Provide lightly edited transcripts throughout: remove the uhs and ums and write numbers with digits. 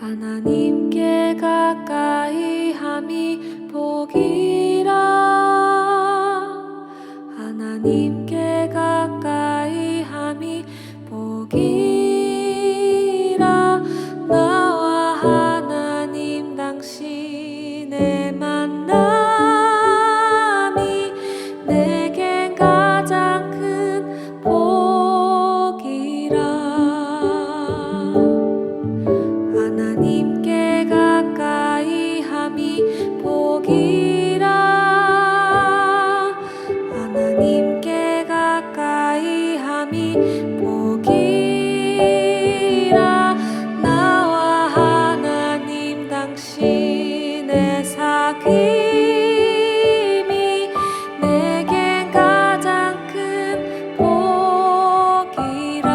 하나님께 가까이 함이 복이라. 하나님께 가까이 함이 복이라. 나와 하나님 당신의 만남이 내겐 가장 큰 복이라. 하나님께 가까이 함이 복이라. 하나님께 가까이 함이 복이라. 나와 하나님 당신의 사귐이 내겐 가장 큰 복이라.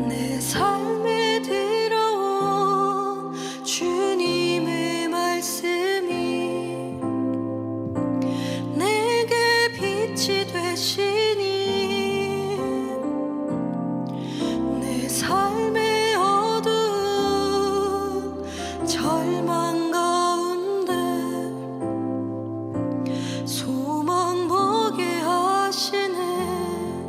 내 삶에 들어온 주님의 말씀이 내게 빛이 되시니 내 삶의 어두운 절망 가운데 소망 보게 하시네.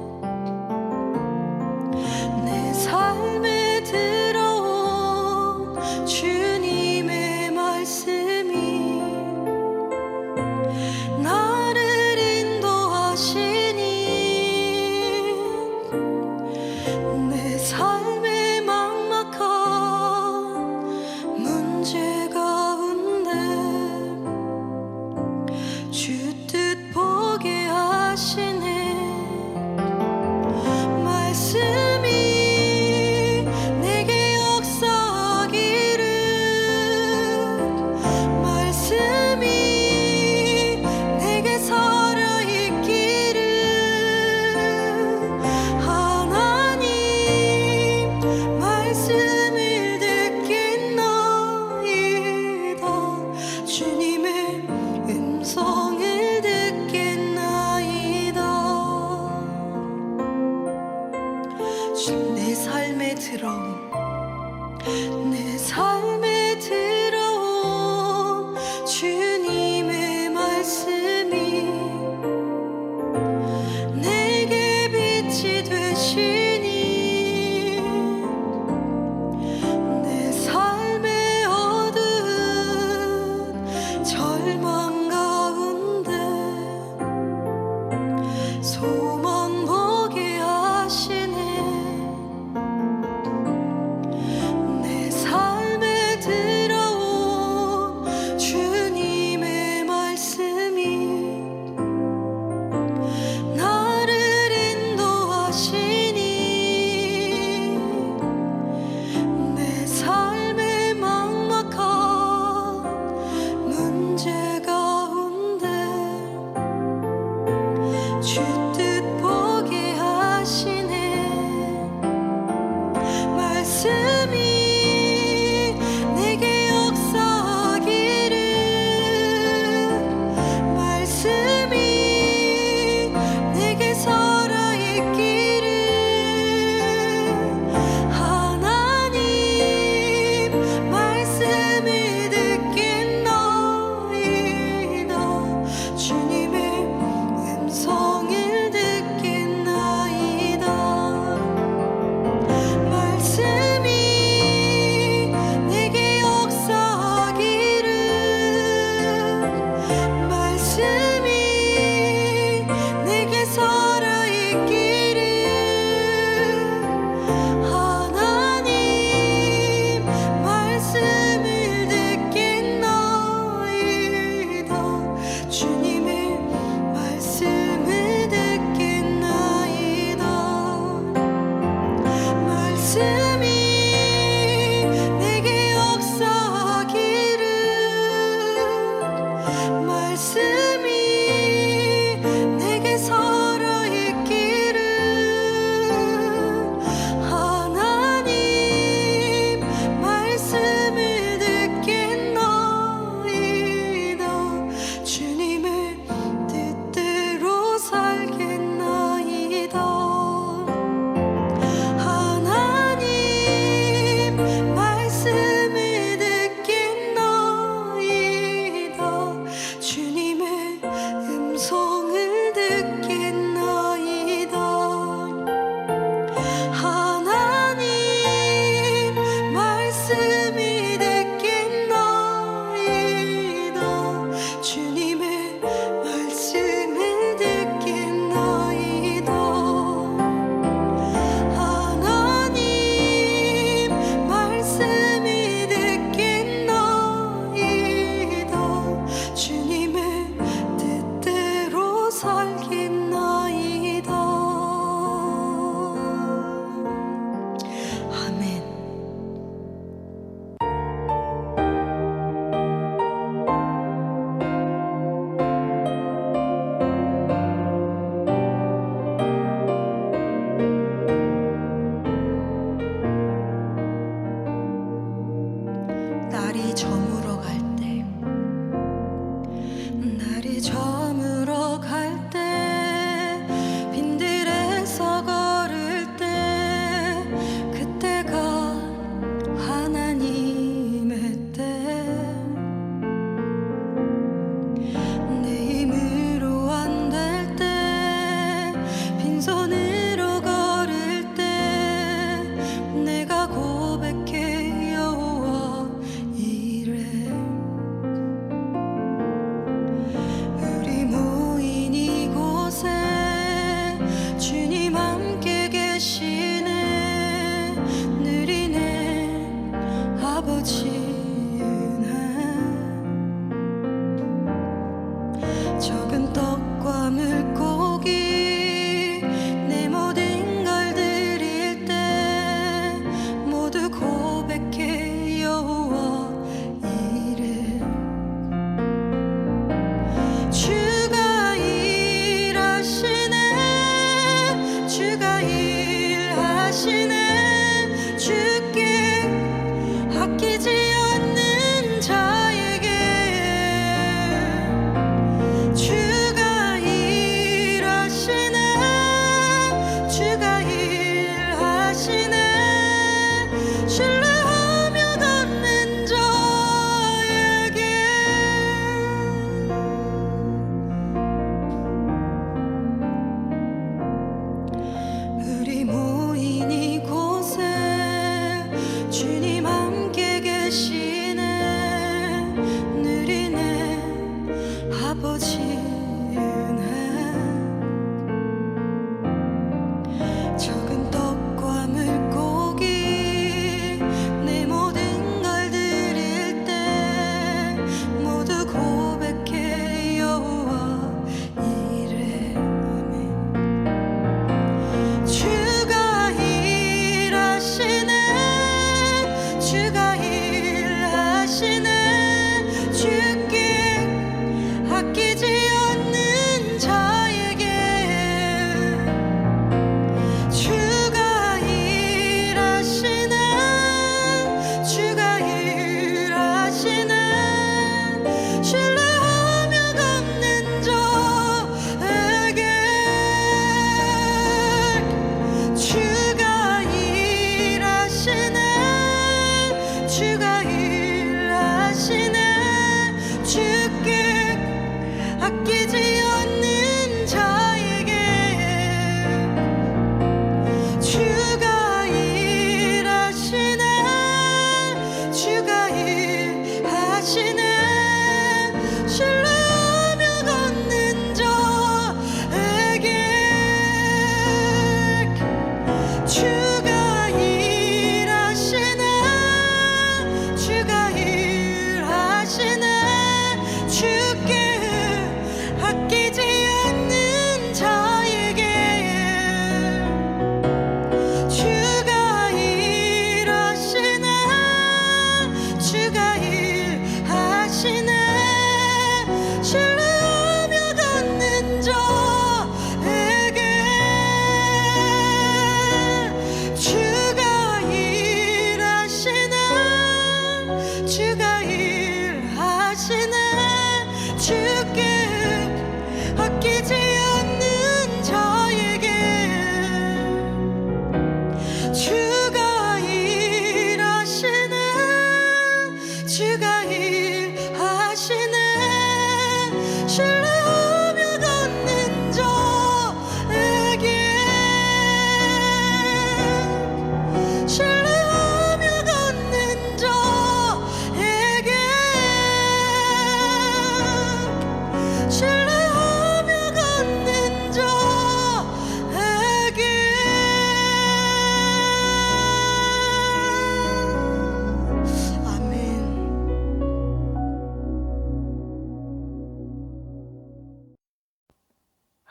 살겠나이다. 아멘. 날이 저물어 갈 때, 날이 저물어 갈 때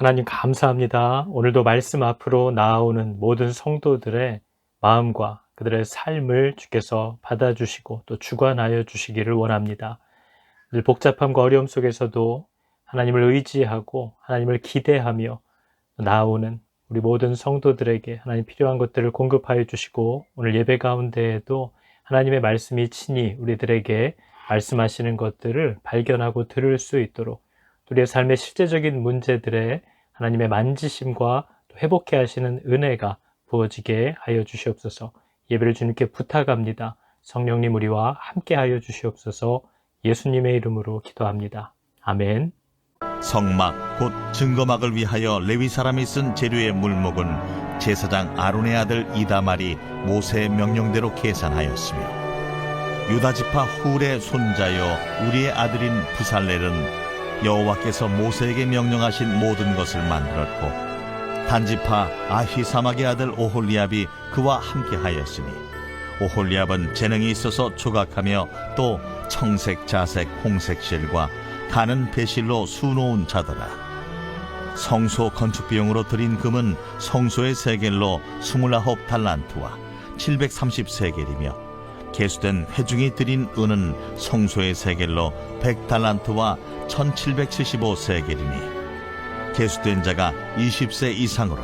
하나님 감사합니다. 오늘도 말씀 앞으로 나아오는 모든 성도들의 마음과 그들의 삶을 주께서 받아주시고 또 주관하여 주시기를 원합니다. 늘 복잡함과 어려움 속에서도 하나님을 의지하고 하나님을 기대하며 나아오는 우리 모든 성도들에게 하나님 필요한 것들을 공급하여 주시고 오늘 예배 가운데에도 하나님의 말씀이 친히 우리들에게 말씀하시는 것들을 발견하고 들을 수 있도록 우리의 삶의 실제적인 문제들에 하나님의 만지심과 또 회복해 하시는 은혜가 부어지게 하여 주시옵소서. 예배를 주님께 부탁합니다. 성령님 우리와 함께 하여 주시옵소서. 예수님의 이름으로 기도합니다. 아멘. 성막 곧 증거막을 위하여 레위 사람이 쓴 재료의 물목은 제사장 아론의 아들 이다말이 모세의 명령대로 계산하였으며 유다 지파 훌의 손자여 우리의 아들인 부살렐은 여호와께서 모세에게 명령하신 모든 것을 만들었고 단지파 아히사막의 아들 오홀리압이 그와 함께 하였으니 오홀리압은 재능이 있어서 조각하며 또 청색, 자색, 홍색 실과 가는 배실로 수놓은 자더라. 성소 건축 비용으로 들인 금은 성소의 세겔로 29달란트와 730세겔이며 계수된 회중이 들인 은은 성소의 세겔로 100달란트와 1775세겔이니 계수된 자가 20세 이상으로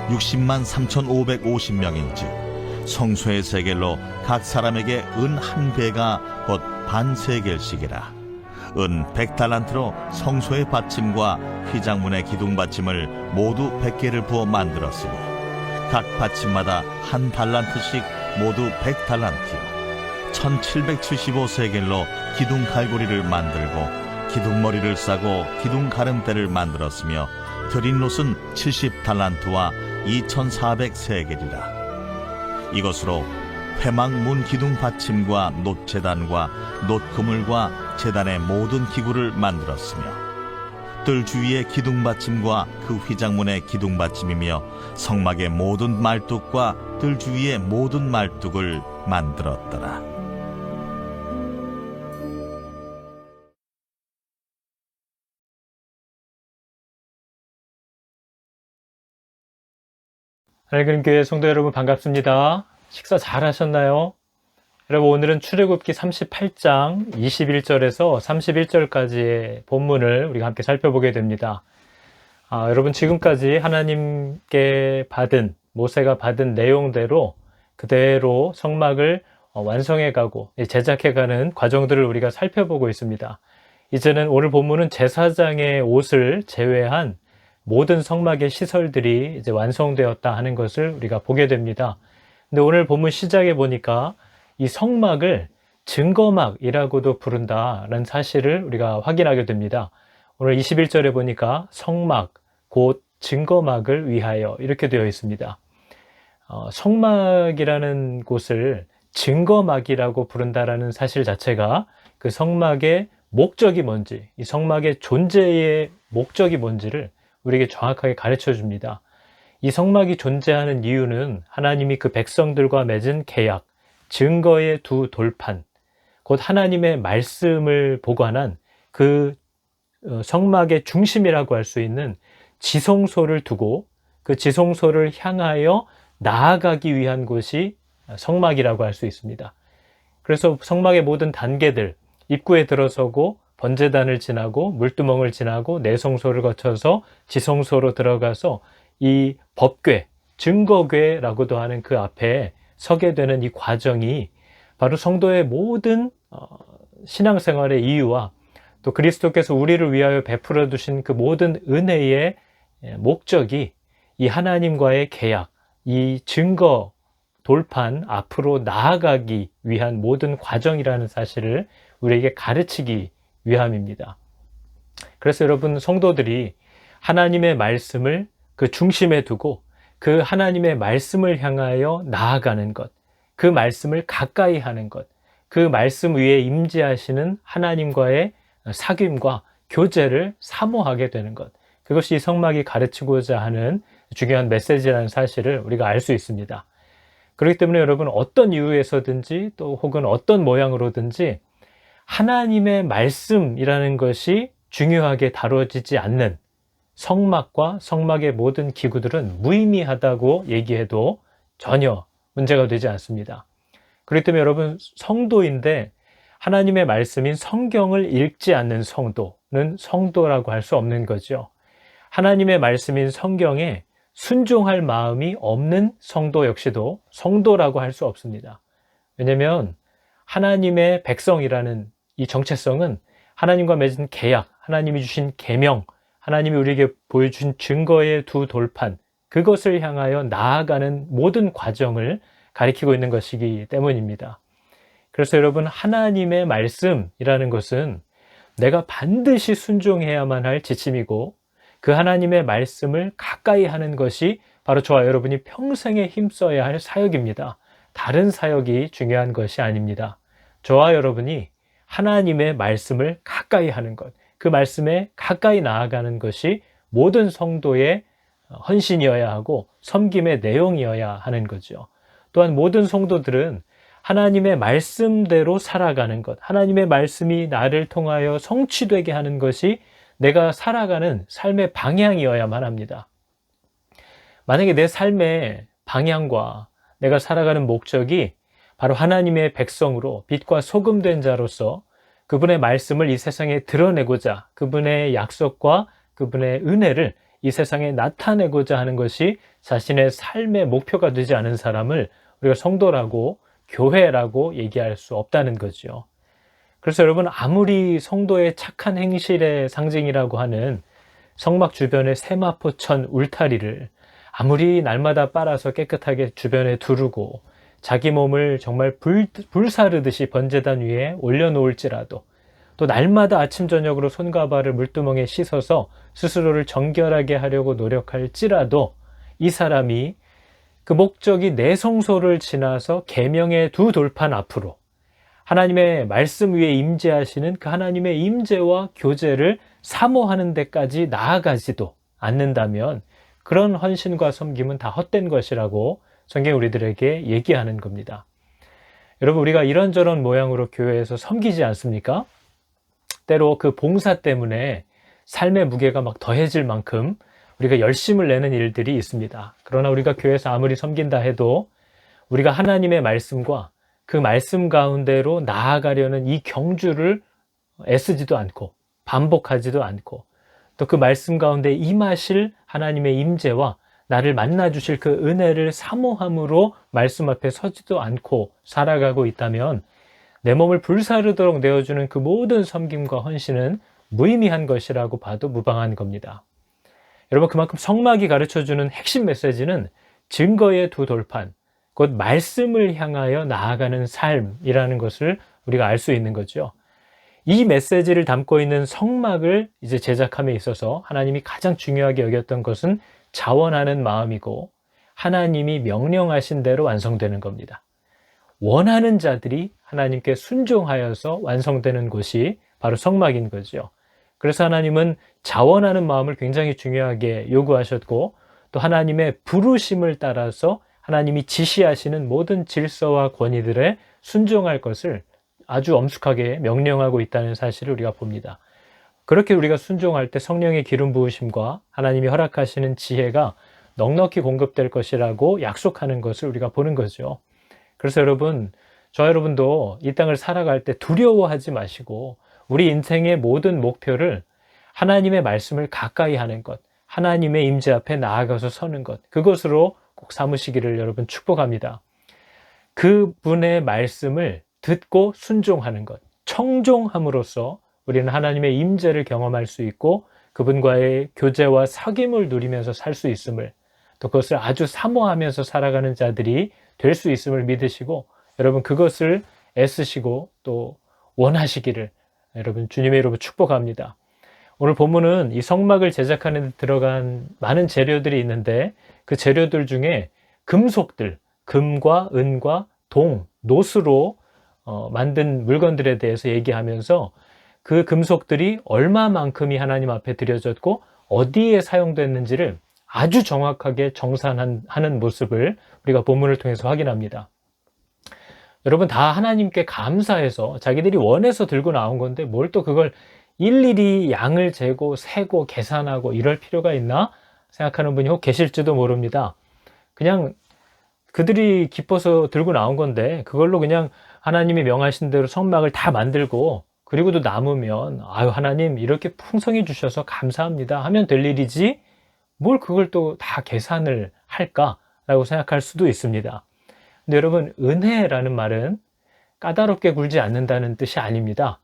60만 3,550명인즉 성소의 세겔로 각 사람에게 은 한 배가 곧 반세겔씩이라. 은 100달란트로 성소의 받침과 휘장문의 기둥 받침을 모두 100개를 부어 만들었으니 각 받침마다 한 달란트씩 모두 100달란트요 1775세겔로 기둥 갈고리를 만들고 기둥머리를 싸고 기둥 가름대를 만들었으며 드린 롯은 70달란트와 2400세겔이라. 이것으로 회막 문 기둥 받침과 놋 제단과 놋 그물과 제단의 모든 기구를 만들었으며 뜰 주위의 기둥 받침과 그 휘장문의 기둥 받침이며 성막의 모든 말뚝과 뜰 주위의 모든 말뚝을 만들었더라. 하늘그림 교회 성도 여러분 반갑습니다. 식사 잘 하셨나요? 여러분 오늘은 출애굽기 38장 21절에서 31절까지의 본문을 우리가 함께 살펴보게 됩니다. 여러분 지금까지 하나님께 모세가 받은 내용대로 그대로 성막을 완성해가고 제작해가는 과정들을 우리가 살펴보고 있습니다. 이제는 오늘 본문은 제사장의 옷을 제외한 모든 성막의 시설들이 이제 완성되었다 하는 것을 우리가 보게 됩니다. 근데 오늘 본문 시작에 보니까 이 성막을 증거막이라고도 부른다라는 사실을 우리가 확인하게 됩니다. 오늘 21절에 보니까 성막, 곧 증거막을 위하여 이렇게 되어 있습니다. 성막이라는 곳을 증거막이라고 부른다라는 사실 자체가 그 성막의 목적이 뭔지, 이 성막의 존재의 목적이 뭔지를 우리에게 정확하게 가르쳐 줍니다. 이 성막이 존재하는 이유는 하나님이 그 백성들과 맺은 계약, 증거의 두 돌판, 곧 하나님의 말씀을 보관한 그 성막의 중심이라고 할 수 있는 지성소를 두고 그 지성소를 향하여 나아가기 위한 곳이 성막이라고 할 수 있습니다. 그래서 성막의 모든 단계들, 입구에 들어서고 번제단을 지나고 물두멍을 지나고 내성소를 거쳐서 지성소로 들어가서 이 법궤, 증거궤라고도 하는 그 앞에 서게 되는 이 과정이 바로 성도의 모든 신앙생활의 이유와 또 그리스도께서 우리를 위하여 베풀어 두신 그 모든 은혜의 목적이 이 하나님과의 계약, 이 증거 돌판 앞으로 나아가기 위한 모든 과정이라는 사실을 우리에게 가르치기 위함입니다. 그래서 여러분 성도들이 하나님의 말씀을 그 중심에 두고 그 하나님의 말씀을 향하여 나아가는 것, 그 말씀을 가까이 하는 것, 그 말씀 위에 임재하시는 하나님과의 사귐과 교제를 사모하게 되는 것, 그것이 성막이 가르치고자 하는 중요한 메시지라는 사실을 우리가 알 수 있습니다. 그렇기 때문에 여러분 어떤 이유에서든지 또 혹은 어떤 모양으로든지 하나님의 말씀이라는 것이 중요하게 다뤄지지 않는, 성막과 성막의 모든 기구들은 무의미하다고 얘기해도 전혀 문제가 되지 않습니다. 그렇기 때문에 여러분, 성도인데 하나님의 말씀인 성경을 읽지 않는 성도는 성도라고 할 수 없는 거죠. 하나님의 말씀인 성경에 순종할 마음이 없는 성도 역시도 성도라고 할 수 없습니다. 왜냐하면 하나님의 백성이라는 이 정체성은 하나님과 맺은 계약, 하나님이 주신 계명, 하나님이 우리에게 보여준 증거의 두 돌판, 그것을 향하여 나아가는 모든 과정을 가리키고 있는 것이기 때문입니다. 그래서 여러분, 하나님의 말씀이라는 것은 내가 반드시 순종해야만 할 지침이고, 그 하나님의 말씀을 가까이 하는 것이 바로 저와 여러분이 평생에 힘써야 할 사역입니다. 다른 사역이 중요한 것이 아닙니다. 저와 여러분이 하나님의 말씀을 가까이 하는 것, 그 말씀에 가까이 나아가는 것이 모든 성도의 헌신이어야 하고 섬김의 내용이어야 하는 거죠. 또한 모든 성도들은 하나님의 말씀대로 살아가는 것, 하나님의 말씀이 나를 통하여 성취되게 하는 것이 내가 살아가는 삶의 방향이어야만 합니다. 만약에 내 삶의 방향과 내가 살아가는 목적이 바로 하나님의 백성으로 빛과 소금 된 자로서 그분의 말씀을 이 세상에 드러내고자, 그분의 약속과 그분의 은혜를 이 세상에 나타내고자 하는 것이 자신의 삶의 목표가 되지 않은 사람을 우리가 성도라고, 교회라고 얘기할 수 없다는 거죠. 그래서 여러분, 아무리 성도의 착한 행실의 상징이라고 하는 성막 주변의 세마포천 울타리를 아무리 날마다 빨아서 깨끗하게 주변에 두르고 자기 몸을 정말 불사르듯이 번제단 위에 올려놓을지라도, 또 날마다 아침 저녁으로 손과 발을 물두멍에 씻어서 스스로를 정결하게 하려고 노력할지라도 이 사람이 그 목적이 내 성소를 지나서 계명의 두 돌판 앞으로 하나님의 말씀 위에 임재하시는 그 하나님의 임재와 교제를 사모하는 데까지 나아가지도 않는다면 그런 헌신과 섬김은 다 헛된 것이라고 성경이 우리들에게 얘기하는 겁니다. 여러분, 우리가 이런저런 모양으로 교회에서 섬기지 않습니까? 때로 그 봉사 때문에 삶의 무게가 막 더해질 만큼 우리가 열심을 내는 일들이 있습니다. 그러나 우리가 교회에서 아무리 섬긴다 해도 우리가 하나님의 말씀과 그 말씀 가운데로 나아가려는 이 경주를 애쓰지도 않고 반복하지도 않고, 또 그 말씀 가운데 임하실 하나님의 임재와 나를 만나 주실 그 은혜를 사모함으로 말씀 앞에 서지도 않고 살아가고 있다면 내 몸을 불사르도록 내어주는 그 모든 섬김과 헌신은 무의미한 것이라고 봐도 무방한 겁니다. 여러분, 그만큼 성막이 가르쳐주는 핵심 메시지는 증거의 두 돌판, 곧 말씀을 향하여 나아가는 삶이라는 것을 우리가 알 수 있는 거죠. 이 메시지를 담고 있는 성막을 이제 제작함에 있어서 하나님이 가장 중요하게 여겼던 것은 자원하는 마음이고, 하나님이 명령하신 대로 완성되는 겁니다. 원하는 자들이 하나님께 순종하여서 완성되는 곳이 바로 성막인 거죠. 그래서 하나님은 자원하는 마음을 굉장히 중요하게 요구하셨고, 또 하나님의 부르심을 따라서 하나님이 지시하시는 모든 질서와 권위들에 순종할 것을 아주 엄숙하게 명령하고 있다는 사실을 우리가 봅니다. 그렇게 우리가 순종할 때 성령의 기름 부으심과 하나님이 허락하시는 지혜가 넉넉히 공급될 것이라고 약속하는 것을 우리가 보는 거죠. 그래서 여러분, 저 여러분도 이 땅을 살아갈 때 두려워하지 마시고 우리 인생의 모든 목표를 하나님의 말씀을 가까이 하는 것, 하나님의 임재 앞에 나아가서 서는 것, 그것으로 꼭 삼으시기를 여러분 축복합니다. 그분의 말씀을 듣고 순종하는 것, 청종함으로써 우리는 하나님의 임재를 경험할 수 있고 그분과의 교제와 사귐을 누리면서 살 수 있음을, 또 그것을 아주 사모하면서 살아가는 자들이 될 수 있음을 믿으시고, 여러분 그것을 애쓰시고 또 원하시기를 여러분 주님의 이름으로 축복합니다. 오늘 본문은 이 성막을 제작하는 데 들어간 많은 재료들이 있는데 그 재료들 중에 금속들, 금과 은과 동, 노스로 만든 물건들에 대해서 얘기하면서 그 금속들이 얼마만큼이 하나님 앞에 드려졌고 어디에 사용됐는지를 아주 정확하게 정산하는 모습을 우리가 본문을 통해서 확인합니다. 여러분, 다 하나님께 감사해서 자기들이 원해서 들고 나온 건데 뭘 또 그걸 일일이 양을 재고 세고 계산하고 이럴 필요가 있나 생각하는 분이 혹 계실지도 모릅니다. 그냥 그들이 기뻐서 들고 나온 건데 그걸로 그냥 하나님이 명하신 대로 성막을 다 만들고 그리고도 남으면 아유 하나님 이렇게 풍성히 주셔서 감사합니다 하면 될 일이지 뭘 그걸 또 다 계산을 할까라고 생각할 수도 있습니다. 근데 여러분 은혜라는 말은 까다롭게 굴지 않는다는 뜻이 아닙니다.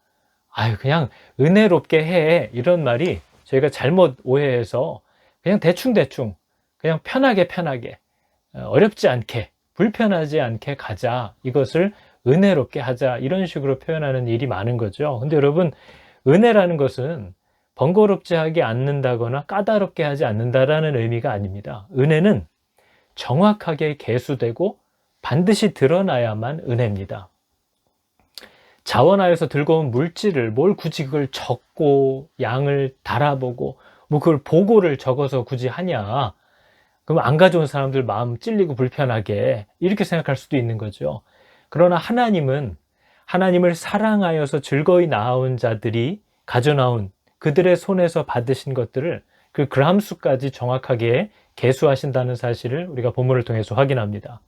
아유 그냥 은혜롭게 해 이런 말이 저희가 잘못 오해해서 그냥 대충대충 그냥 편하게 어렵지 않게 불편하지 않게 가자 이것을 은혜롭게 하자 이런 식으로 표현하는 일이 많은 거죠. 근데 여러분 은혜라는 것은 번거롭지 하게 않는다거나 까다롭게 하지 않는다라는 의미가 아닙니다. 은혜는 정확하게 계수되고 반드시 드러나야만 은혜입니다. 자원하여서 들고 온 물질을 뭘 굳이 그걸 적고 양을 달아보고 뭐 그걸 보고를 적어서 굳이 하냐 그럼 안 가져온 사람들 마음 찔리고 불편하게 이렇게 생각할 수도 있는 거죠. 그러나 하나님은 하나님을 사랑하여서 즐거이 나아온 자들이 가져나온 그들의 손에서 받으신 것들을 그 그람수까지 정확하게 계수하신다는 사실을 우리가 본문을 통해서 확인합니다.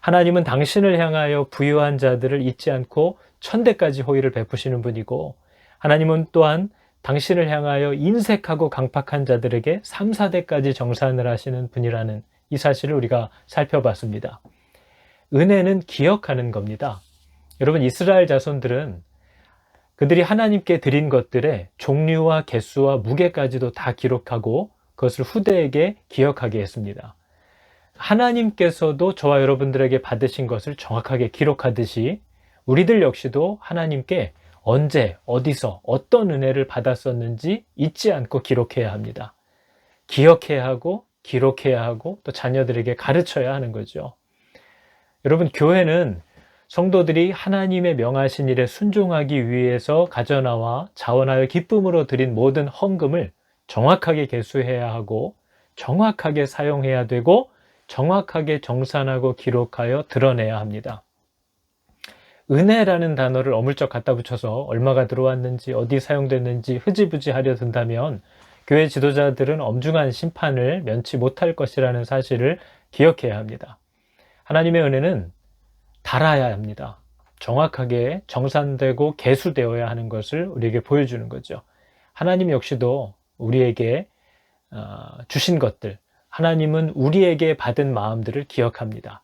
하나님은 당신을 향하여 부유한 자들을 잊지 않고 천대까지 호의를 베푸시는 분이고 하나님은 또한 당신을 향하여 인색하고 강팍한 자들에게 3, 4대까지 정산을 하시는 분이라는 이 사실을 우리가 살펴봤습니다. 은혜는 기억하는 겁니다. 여러분 이스라엘 자손들은 그들이 하나님께 드린 것들의 종류와 개수와 무게까지도 다 기록하고 그것을 후대에게 기억하게 했습니다. 하나님께서도 저와 여러분들에게 받으신 것을 정확하게 기록하듯이 우리들 역시도 하나님께 언제, 어디서, 어떤 은혜를 받았었는지 잊지 않고 기록해야 합니다. 기억해야 하고, 기록해야 하고, 또 자녀들에게 가르쳐야 하는 거죠. 여러분, 교회는 성도들이 하나님의 명하신 일에 순종하기 위해서 가져나와 자원하여 기쁨으로 드린 모든 헌금을 정확하게 계수해야 하고, 정확하게 사용해야 되고, 정확하게 정산하고 기록하여 드러내야 합니다. 은혜라는 단어를 어물쩍 갖다 붙여서 얼마가 들어왔는지 어디 사용됐는지 흐지부지 하려 든다면 교회 지도자들은 엄중한 심판을 면치 못할 것이라는 사실을 기억해야 합니다. 하나님의 은혜는 달아야 합니다. 정확하게 정산되고 계수되어야 하는 것을 우리에게 보여주는 거죠. 하나님 역시도 우리에게 주신 것들, 하나님은 우리에게 받은 마음들을 기억합니다.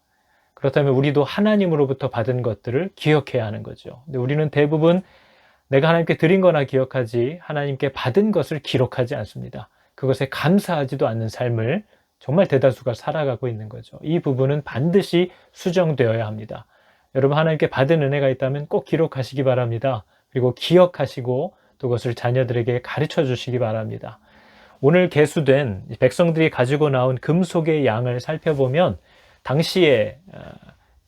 그렇다면 우리도 하나님으로부터 받은 것들을 기억해야 하는 거죠. 근데 우리는 대부분 내가 하나님께 드린 거나 기억하지 하나님께 받은 것을 기록하지 않습니다. 그것에 감사하지도 않는 삶을 정말 대다수가 살아가고 있는 거죠. 이 부분은 반드시 수정되어야 합니다. 여러분 하나님께 받은 은혜가 있다면 꼭 기록하시기 바랍니다. 그리고 기억하시고 또 그것을 자녀들에게 가르쳐 주시기 바랍니다. 오늘 계수된 백성들이 가지고 나온 금속의 양을 살펴보면 당시에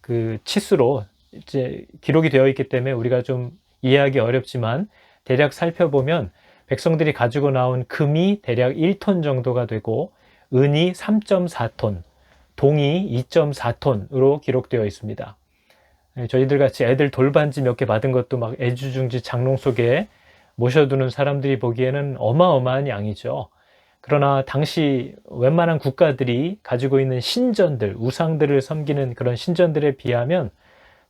그 치수로 이제 기록이 되어 있기 때문에 우리가 좀 이해하기 어렵지만 대략 살펴보면 백성들이 가지고 나온 금이 대략 1톤 정도가 되고 은이 3.4톤, 동이 2.4톤으로 기록되어 있습니다. 저희들 같이 애들 돌반지 몇 개 받은 것도 막 애주중지 장롱 속에 모셔두는 사람들이 보기에는 어마어마한 양이죠. 그러나 당시 웬만한 국가들이 가지고 있는 신전들, 우상들을 섬기는 그런 신전들에 비하면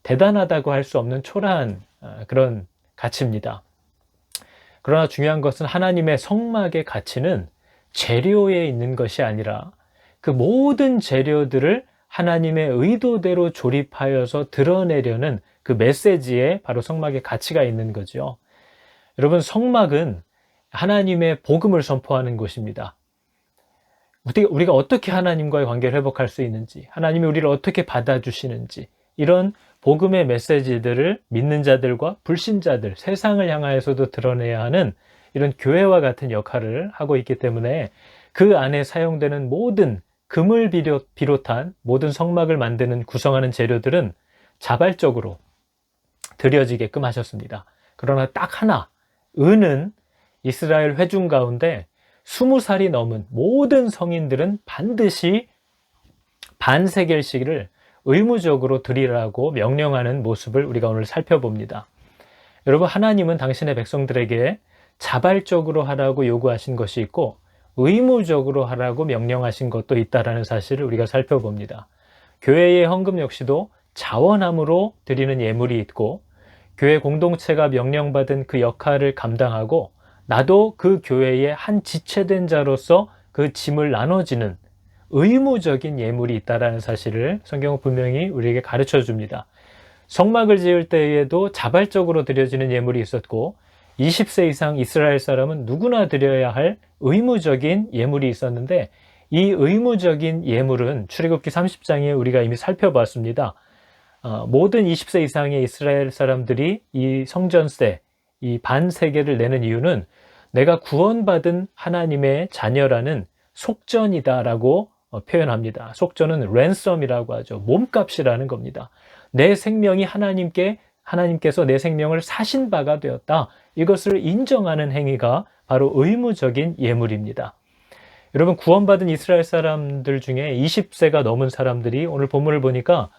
대단하다고 할 수 없는 초라한 그런 가치입니다. 그러나 중요한 것은 하나님의 성막의 가치는 재료에 있는 것이 아니라 그 모든 재료들을 하나님의 의도대로 조립하여서 드러내려는 그 메시지에 바로 성막의 가치가 있는 거죠. 여러분, 성막은 하나님의 복음을 선포하는 곳입니다. 우리가 어떻게 하나님과의 관계를 회복할 수 있는지, 하나님이 우리를 어떻게 받아주시는지, 이런 복음의 메시지들을 믿는 자들과 불신자들, 세상을 향하여서도 드러내야 하는 이런 교회와 같은 역할을 하고 있기 때문에 그 안에 사용되는 모든 금을 비롯한 모든 성막을 만드는 구성하는 재료들은 자발적으로 드려지게끔 하셨습니다. 그러나 딱 하나, 은은 이스라엘 회중 가운데 20살이 넘은 모든 성인들은 반드시 반세겔씩을 의무적으로 드리라고 명령하는 모습을 우리가 오늘 살펴봅니다. 여러분, 하나님은 당신의 백성들에게 자발적으로 하라고 요구하신 것이 있고 의무적으로 하라고 명령하신 것도 있다라는 사실을 우리가 살펴봅니다. 교회의 헌금 역시도 자원함으로 드리는 예물이 있고 교회 공동체가 명령받은 그 역할을 감당하고 나도 그 교회의 한 지체된 자로서 그 짐을 나눠지는 의무적인 예물이 있다라는 사실을 성경은 분명히 우리에게 가르쳐 줍니다. 성막을 지을 때에도 자발적으로 드려지는 예물이 있었고 20세 이상 이스라엘 사람은 누구나 드려야 할 의무적인 예물이 있었는데 이 의무적인 예물은 출애굽기 30장에 우리가 이미 살펴봤습니다. 모든 20세 이상의 이스라엘 사람들이 이 성전세, 이 반세겔을 내는 이유는 내가 구원받은 하나님의 자녀라는 속전이다라고 표현합니다. 속전은 랜섬이라고 하죠. 몸값이라는 겁니다. 내 생명이 하나님께서 내 생명을 사신 바가 되었다. 이것을 인정하는 행위가 바로 의무적인 예물입니다. 여러분, 구원받은 이스라엘 사람들 중에 20세가 넘은 사람들이 오늘 본문을 보니까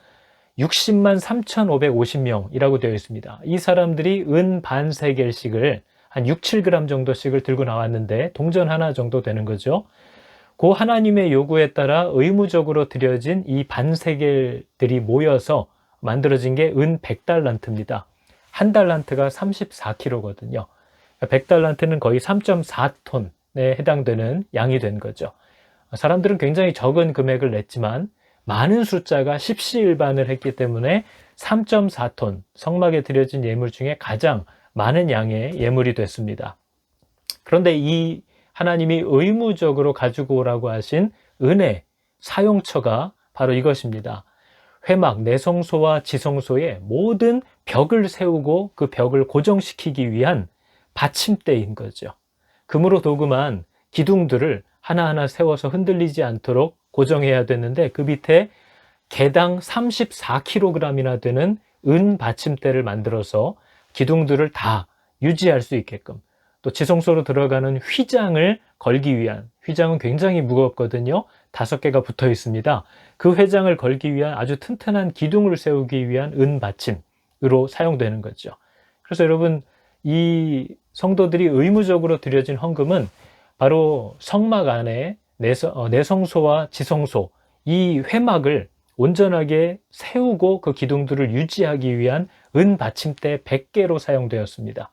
60만 3,550명이라고 되어 있습니다. 이 사람들이 은 반세겔씩을 한 6, 7g 정도씩을 들고 나왔는데 동전 하나 정도 되는 거죠. 그 하나님의 요구에 따라 의무적으로 드려진 이 반세겔들이 모여서 만들어진 게 은 100달란트입니다. 한 달란트가 34kg거든요. 100달란트는 거의 3.4톤에 해당되는 양이 된 거죠. 사람들은 굉장히 적은 금액을 냈지만 많은 숫자가 십시일반을 했기 때문에 3.4톤, 성막에 드려진 예물 중에 가장 많은 양의 예물이 됐습니다. 그런데 이 하나님이 의무적으로 가지고 오라고 하신 은혜, 사용처가 바로 이것입니다. 회막, 내성소와 지성소에 모든 벽을 세우고 그 벽을 고정시키기 위한 받침대인 거죠. 금으로 도금한 기둥들을 하나하나 세워서 흔들리지 않도록 고정해야 되는데 그 밑에 개당 34kg이나 되는 은 받침대를 만들어서 기둥들을 다 유지할 수 있게끔, 또 지성소로 들어가는 휘장을 걸기 위한, 휘장은 굉장히 무겁거든요. 5개가 붙어 있습니다. 그 휘장을 걸기 위한 아주 튼튼한 기둥을 세우기 위한 은 받침으로 사용되는 거죠. 그래서 여러분, 이 성도들이 의무적으로 드려진 헌금은 바로 성막 안에 내성소와 지성소, 이 회막을 온전하게 세우고 그 기둥들을 유지하기 위한 은 받침대 100개로 사용되었습니다.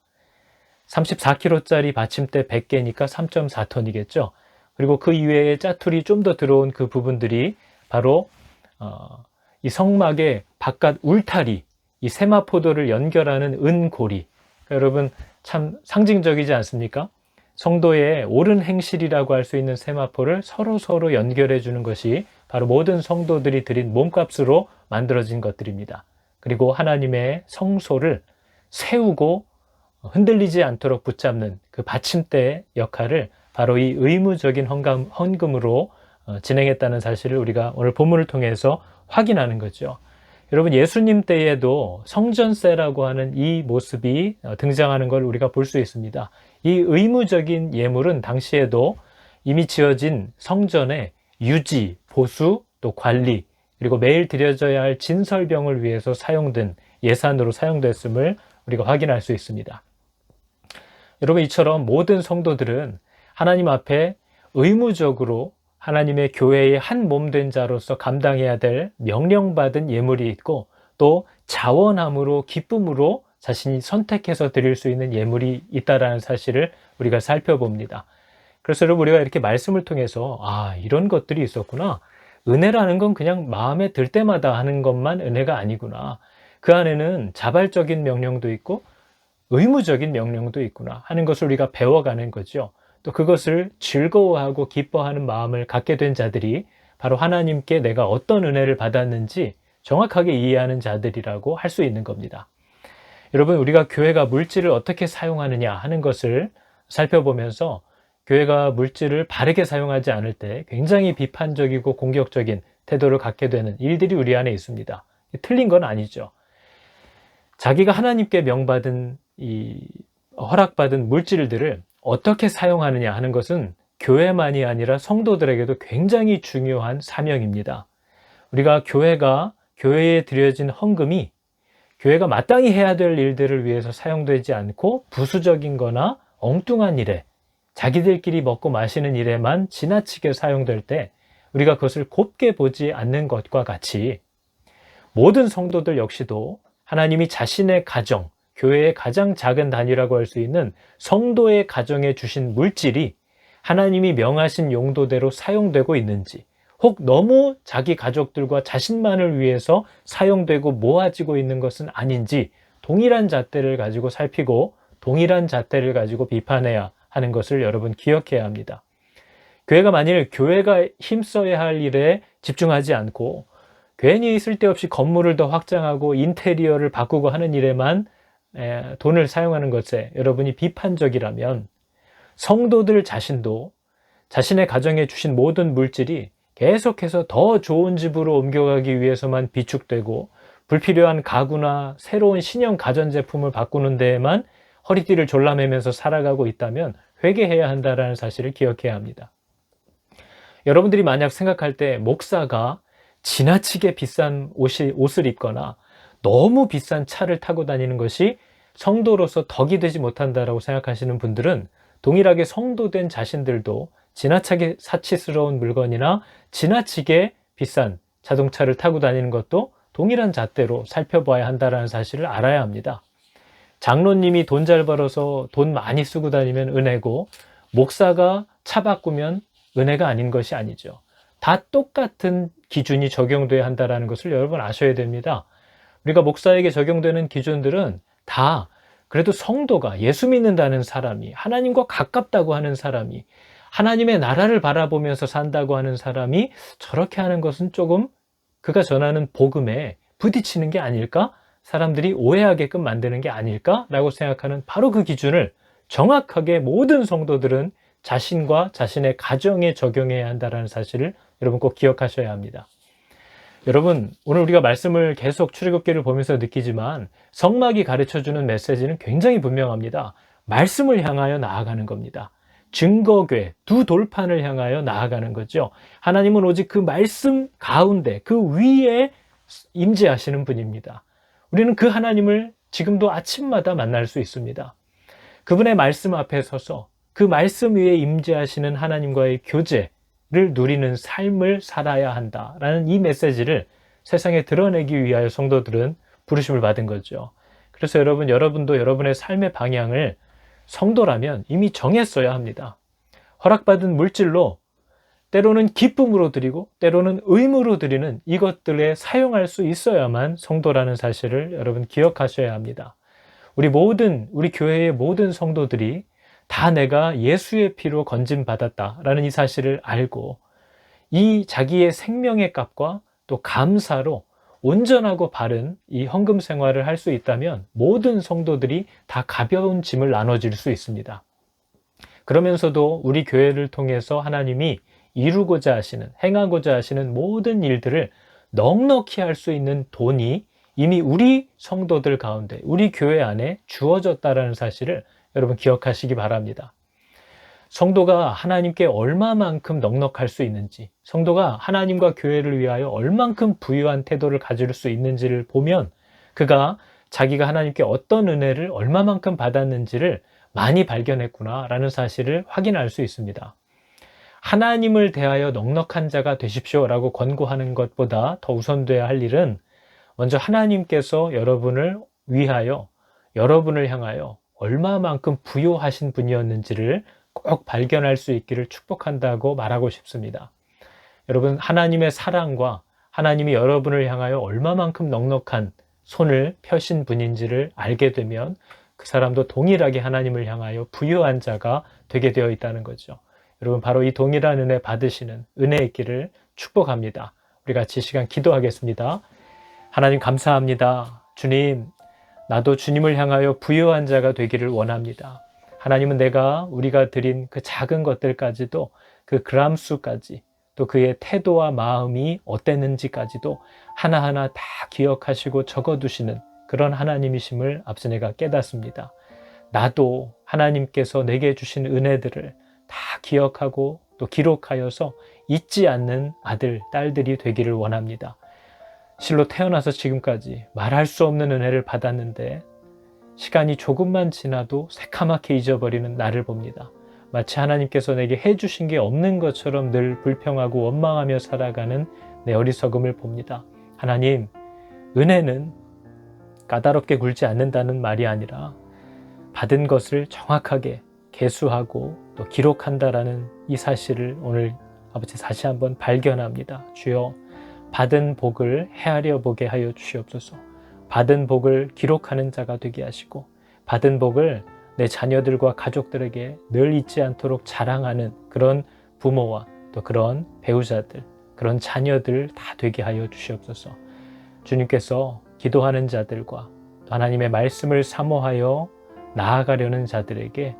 34kg짜리 받침대 100개니까 3.4톤이겠죠. 그리고 그 이외에 짜투리 좀 더 들어온 그 부분들이 바로 이 성막의 바깥 울타리, 이 세마포도를 연결하는 은고리. 그러니까 여러분, 참 상징적이지 않습니까? 성도의 옳은 행실이라고 할 수 있는 세마포를 서로 연결해 주는 것이 바로 모든 성도들이 드린 몸값으로 만들어진 것들입니다. 그리고 하나님의 성소를 세우고 흔들리지 않도록 붙잡는 그 받침대 역할을 바로 이 의무적인 헌금으로 진행했다는 사실을 우리가 오늘 본문을 통해서 확인하는 거죠. 여러분, 예수님 때에도 성전세라고 하는 이 모습이 등장하는 걸 우리가 볼 수 있습니다. 이 의무적인 예물은 당시에도 이미 지어진 성전의 유지, 보수, 또 관리, 그리고 매일 드려져야 할 진설병을 위해서 사용된 예산으로 사용됐음을 우리가 확인할 수 있습니다. 여러분, 이처럼 모든 성도들은 하나님 앞에 의무적으로 하나님의 교회의 한 몸된 자로서 감당해야 될 명령받은 예물이 있고, 또 자원함으로 기쁨으로 자신이 선택해서 드릴 수 있는 예물이 있다는 사실을 우리가 살펴봅니다. 그래서 여러분, 우리가 이렇게 말씀을 통해서 이런 것들이 있었구나, 은혜라는 건 그냥 마음에 들 때마다 하는 것만 은혜가 아니구나, 그 안에는 자발적인 명령도 있고 의무적인 명령도 있구나 하는 것을 우리가 배워가는 거죠. 또 그것을 즐거워하고 기뻐하는 마음을 갖게 된 자들이 바로 하나님께 내가 어떤 은혜를 받았는지 정확하게 이해하는 자들이라고 할 수 있는 겁니다. 여러분, 우리가 교회가 물질을 어떻게 사용하느냐 하는 것을 살펴보면서 교회가 물질을 바르게 사용하지 않을 때 굉장히 비판적이고 공격적인 태도를 갖게 되는 일들이 우리 안에 있습니다. 틀린 건 아니죠. 자기가 하나님께 명받은 이 허락받은 물질들을 어떻게 사용하느냐 하는 것은 교회만이 아니라 성도들에게도 굉장히 중요한 사명입니다. 우리가 교회에 드려진 헌금이 교회가 마땅히 해야 될 일들을 위해서 사용되지 않고 부수적인 거나 엉뚱한 일에, 자기들끼리 먹고 마시는 일에만 지나치게 사용될 때 우리가 그것을 곱게 보지 않는 것과 같이 모든 성도들 역시도 하나님이 자신의 가정, 교회의 가장 작은 단위라고 할 수 있는 성도의 가정에 주신 물질이 하나님이 명하신 용도대로 사용되고 있는지, 혹 너무 자기 가족들과 자신만을 위해서 사용되고 모아지고 있는 것은 아닌지 동일한 잣대를 가지고 살피고 동일한 잣대를 가지고 비판해야 하는 것을 여러분 기억해야 합니다. 교회가 만일 교회가 힘써야 할 일에 집중하지 않고 괜히 쓸데없이 건물을 더 확장하고 인테리어를 바꾸고 하는 일에만 돈을 사용하는 것에 여러분이 비판적이라면 성도들 자신도 자신의 가정에 주신 모든 물질이 계속해서 더 좋은 집으로 옮겨가기 위해서만 비축되고 불필요한 가구나 새로운 신형 가전제품을 바꾸는 데에만 허리띠를 졸라매면서 살아가고 있다면 회개해야 한다는 사실을 기억해야 합니다. 여러분들이 만약 생각할 때 목사가 지나치게 비싼 옷을 입거나 너무 비싼 차를 타고 다니는 것이 성도로서 덕이 되지 못한다라고 생각하시는 분들은 동일하게 성도된 자신들도 지나치게 사치스러운 물건이나 지나치게 비싼 자동차를 타고 다니는 것도 동일한 잣대로 살펴봐야 한다는 사실을 알아야 합니다. 장로님이 돈 잘 벌어서 돈 많이 쓰고 다니면 은혜고 목사가 차 바꾸면 은혜가 아닌 것이 아니죠. 다 똑같은 기준이 적용돼야 한다는 것을 여러분 아셔야 됩니다. 우리가 목사에게 적용되는 기준들은 다 그래도 성도가 예수 믿는다는 사람이 하나님과 가깝다고 하는 사람이 하나님의 나라를 바라보면서 산다고 하는 사람이 저렇게 하는 것은 조금 그가 전하는 복음에 부딪히는 게 아닐까? 사람들이 오해하게끔 만드는 게 아닐까라고 생각하는 바로 그 기준을 정확하게 모든 성도들은 자신과 자신의 가정에 적용해야 한다는 사실을 여러분 꼭 기억하셔야 합니다. 여러분, 오늘 우리가 말씀을 계속 출애굽기를 보면서 느끼지만 성막이 가르쳐주는 메시지는 굉장히 분명합니다. 말씀을 향하여 나아가는 겁니다. 증거궤, 두 돌판을 향하여 나아가는 거죠. 하나님은 오직 그 말씀 가운데, 그 위에 임재하시는 분입니다. 우리는 그 하나님을 지금도 아침마다 만날 수 있습니다. 그분의 말씀 앞에 서서 그 말씀 위에 임재하시는 하나님과의 교제를 누리는 삶을 살아야 한다라는 이 메시지를 세상에 드러내기 위하여 성도들은 부르심을 받은 거죠. 그래서 여러분도 여러분의 삶의 방향을 성도라면 이미 정했어야 합니다. 허락받은 물질로 때로는 기쁨으로 드리고 때로는 의무로 드리는 이것들에 사용할 수 있어야만 성도라는 사실을 여러분 기억하셔야 합니다. 우리 교회의 모든 성도들이 다 내가 예수의 피로 건짐받았다라는 이 사실을 알고 이 자기의 생명의 값과 또 감사로 온전하고 바른 이 헌금 생활을 할 수 있다면 모든 성도들이 다 가벼운 짐을 나눠질 수 있습니다. 그러면서도 우리 교회를 통해서 하나님이 이루고자 하시는, 행하고자 하시는 모든 일들을 넉넉히 할 수 있는 돈이 이미 우리 성도들 가운데, 우리 교회 안에 주어졌다는 사실을 여러분 기억하시기 바랍니다. 성도가 하나님께 얼마만큼 넉넉할 수 있는지, 성도가 하나님과 교회를 위하여 얼만큼 부유한 태도를 가질 수 있는지를 보면 그가 자기가 하나님께 어떤 은혜를 얼마만큼 받았는지를 많이 발견했구나라는 사실을 확인할 수 있습니다. 하나님을 대하여 넉넉한 자가 되십시오라고 권고하는 것보다 더 우선돼야 할 일은 먼저 하나님께서 여러분을 위하여, 여러분을 향하여 얼마만큼 부요하신 분이었는지를 꼭 발견할 수 있기를 축복한다고 말하고 싶습니다. 여러분, 하나님의 사랑과 하나님이 여러분을 향하여 얼마만큼 넉넉한 손을 펴신 분인지를 알게 되면 그 사람도 동일하게 하나님을 향하여 부유한 자가 되게 되어 있다는 거죠. 여러분, 바로 이 동일한 은혜 받으시는 은혜 있기를 축복합니다. 우리 같이 이 시간 기도하겠습니다. 하나님 감사합니다. 주님, 나도 주님을 향하여 부유한 자가 되기를 원합니다. 하나님은 우리가 드린 그 작은 것들까지도, 그 그람수까지, 또 그의 태도와 마음이 어땠는지까지도 하나하나 다 기억하시고 적어두시는 그런 하나님이심을 앞서 내가 깨닫습니다. 나도 하나님께서 내게 주신 은혜들을 다 기억하고 또 기록하여서 잊지 않는 아들, 딸들이 되기를 원합니다. 실로 태어나서 지금까지 말할 수 없는 은혜를 받았는데 시간이 조금만 지나도 새카맣게 잊어버리는 나를 봅니다. 마치 하나님께서 내게 해주신 게 없는 것처럼 늘 불평하고 원망하며 살아가는 내 어리석음을 봅니다. 하나님, 은혜는 까다롭게 굴지 않는다는 말이 아니라 받은 것을 정확하게 계수하고 또 기록한다라는 이 사실을 오늘 아버지 다시 한번 발견합니다. 주여, 받은 복을 헤아려 보게 하여 주시옵소서. 받은 복을 기록하는 자가 되게 하시고 받은 복을 내 자녀들과 가족들에게 늘 잊지 않도록 자랑하는 그런 부모와 또 그런 배우자들, 그런 자녀들 다 되게 하여 주시옵소서. 주님께서 기도하는 자들과 또 하나님의 말씀을 사모하여 나아가려는 자들에게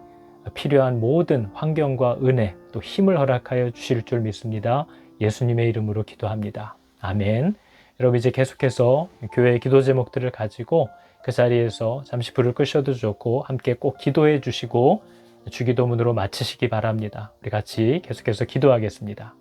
필요한 모든 환경과 은혜 또 힘을 허락하여 주실 줄 믿습니다. 예수님의 이름으로 기도합니다. 아멘. 여러분 이제 계속해서 교회의 기도 제목들을 가지고 그 자리에서 잠시 불을 끄셔도 좋고 함께 꼭 기도해 주시고 주기도문으로 마치시기 바랍니다. 우리 같이 계속해서 기도하겠습니다.